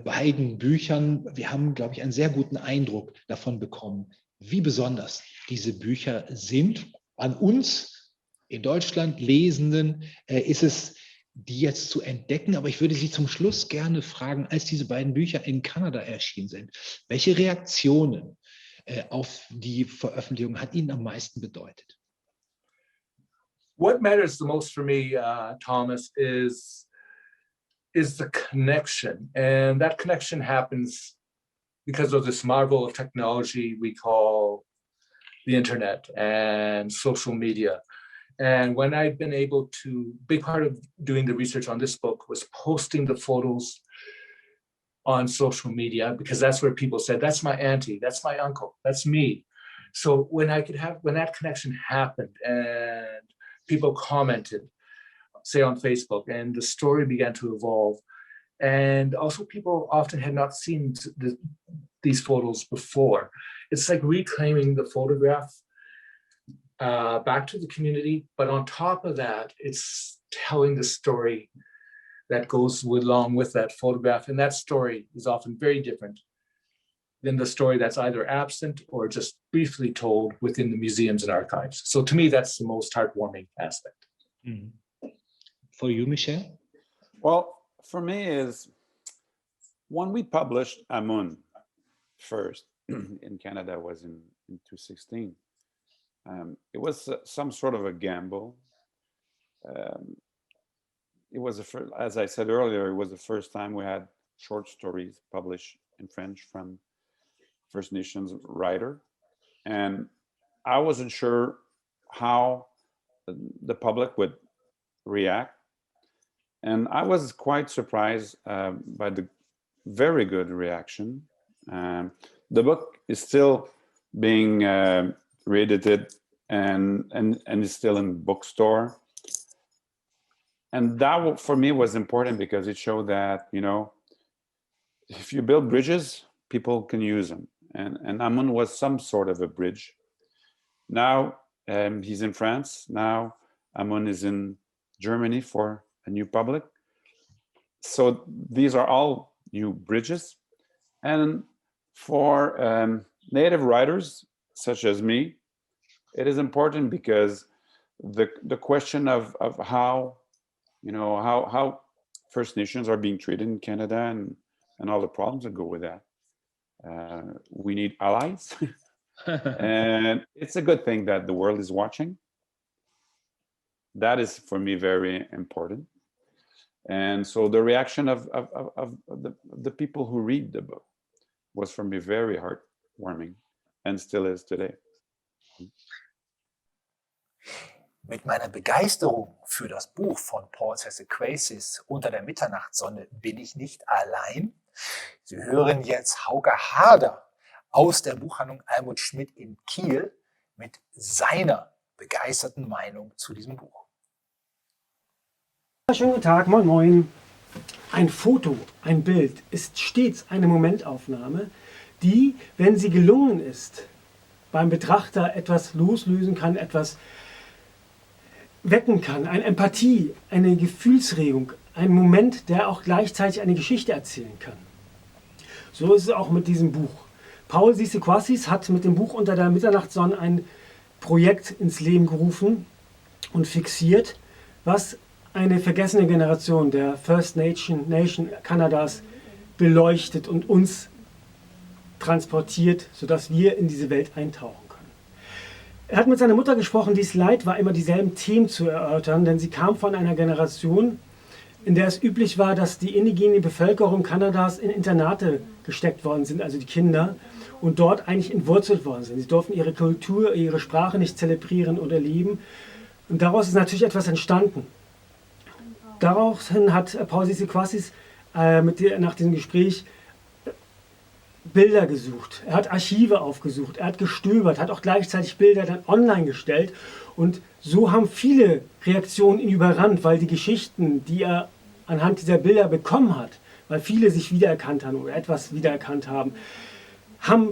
beiden Büchern. Wir haben, glaube ich, einen sehr guten Eindruck davon bekommen, wie besonders diese Bücher sind. An uns in Deutschland Lesenden ist es, die jetzt zu entdecken. Aber ich würde Sie zum Schluss gerne fragen, als diese beiden Bücher in Kanada erschienen sind, welche Reaktionen auf die Veröffentlichung hat Ihnen am meisten bedeutet? What matters the most for me, Thomas, is the connection. And that connection happens because of this marvel of technology we call the internet and social media. And when I've been able to, big part of doing the research on this book was posting the photos on social media, because that's where people said, that's my auntie, that's my uncle, that's me. So when that connection happened and people commented, say on Facebook, and the story began to evolve. And also people often had not seen these photos before. It's like reclaiming the photograph back to the community, but on top of that, it's telling the story that goes along with that photograph. And that story is often very different than the story that's either absent or just briefly told within the museums and archives. So to me, that's the most heartwarming aspect. Mm-hmm. For you, Michel? Well, for me is when we published Amun first in Canada was in 2016. It was some sort of a gamble. It was as I said earlier, it was the first time we had short stories published in French from First Nations writer, and I wasn't sure how the public would react, and I was quite surprised by the very good reaction. The book is still being reedited and is still in bookstore. And that for me was important because it showed that, you know, if you build bridges, people can use them. And Amund was some sort of a bridge. Now he's in France. Now Amund is in Germany for a new public. So these are all new bridges. And for native writers, such as me, it is important because the question of how, you know, how First Nations are being treated in Canada and all the problems that go with that. We need allies. And it's a good thing that the world is watching. That is, for me, very important. And so the reaction of the people who read the book was, for me, very heartwarming and still is today. Mit meiner Begeisterung für das Buch von Paul Seesequasis Unter der Mitternachtssonne bin ich nicht allein. Sie hören jetzt Hauke Harder aus der Buchhandlung Almut Schmidt in Kiel mit seiner begeisterten Meinung zu diesem Buch. Schönen guten Tag, moin moin. Ein Foto, ein Bild ist stets eine Momentaufnahme, die, wenn sie gelungen ist, beim Betrachter etwas loslösen kann, etwas wecken kann, eine Empathie, eine Gefühlsregung, ein Moment, der auch gleichzeitig eine Geschichte erzählen kann. So ist es auch mit diesem Buch. Paul Seesequasis hat mit dem Buch Unter der Mitternachtssonne ein Projekt ins Leben gerufen und fixiert, was eine vergessene Generation der First Nation Kanadas beleuchtet und uns transportiert, sodass wir in diese Welt eintauchen können. Er hat mit seiner Mutter gesprochen, die es leid war, immer dieselben Themen zu erörtern, denn sie kam von einer Generation, in der es üblich war, dass die indigene Bevölkerung Kanadas in Internate gesteckt worden sind, also die Kinder, und dort eigentlich entwurzelt worden sind. Sie durften ihre Kultur, ihre Sprache nicht zelebrieren oder leben. Und daraus ist natürlich etwas entstanden. Daraufhin hat Paul Seesequasis nach diesem Gespräch Bilder gesucht. Er hat Archive aufgesucht, er hat gestöbert, hat auch gleichzeitig Bilder dann online gestellt. Und so haben viele Reaktionen ihn überrannt, weil die Geschichten, die er anhand dieser Bilder bekommen hat, weil viele sich wiedererkannt haben oder etwas wiedererkannt haben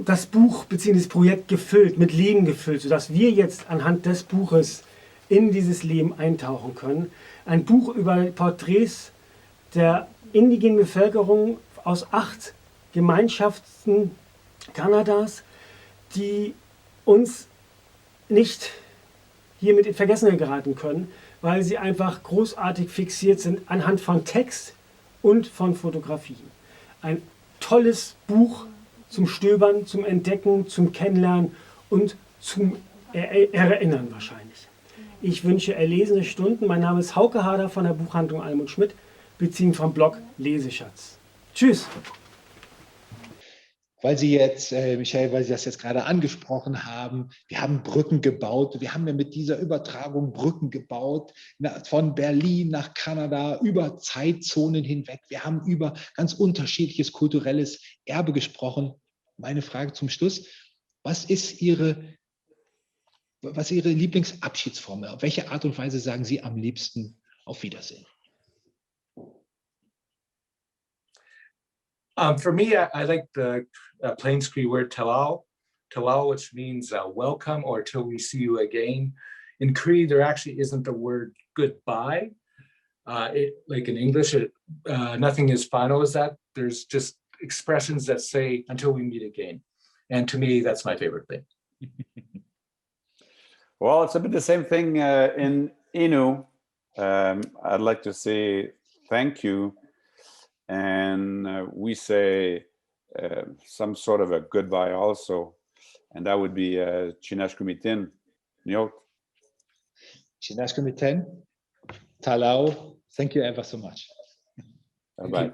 das Buch bzw. das Projekt gefüllt, mit Leben gefüllt, sodass wir jetzt anhand des Buches in dieses Leben eintauchen können. Ein Buch über Porträts der indigenen Bevölkerung aus 8 Gemeinschaften Kanadas, die uns nicht hiermit in Vergessenheit geraten können, weil sie einfach großartig fixiert sind anhand von Text und von Fotografien. Ein tolles Buch zum Stöbern, zum Entdecken, zum Kennenlernen und zum Erinnern wahrscheinlich. Ich wünsche erlesene Stunden. Mein Name ist Hauke Harder von der Buchhandlung Almut Schmidt, beziehen vom Blog Leseschatz. Tschüss! Weil Sie jetzt, Michel, weil Sie das jetzt gerade angesprochen haben, wir haben Brücken gebaut. Wir haben ja mit dieser Übertragung Brücken gebaut, von Berlin nach Kanada, über Zeitzonen hinweg. Wir haben über ganz unterschiedliches kulturelles Erbe gesprochen. Meine Frage zum Schluss, was ist Ihre Lieblingsabschiedsformel? Auf welche Art und Weise sagen Sie am liebsten auf Wiedersehen? For me, I like the plain Cree word talao, which means welcome or till we see you again. In Cree, there actually isn't the word goodbye. Like in English, nothing is final as that. There's just expressions that say until we meet again. And to me, that's my favorite thing. Well, it's a bit the same thing in Innu. I'd like to say thank you. And we say some sort of a goodbye also. And that would be Chinashkumitin, Nyot. Chinashkumitin, Talau, thank you ever so much. Bye-bye.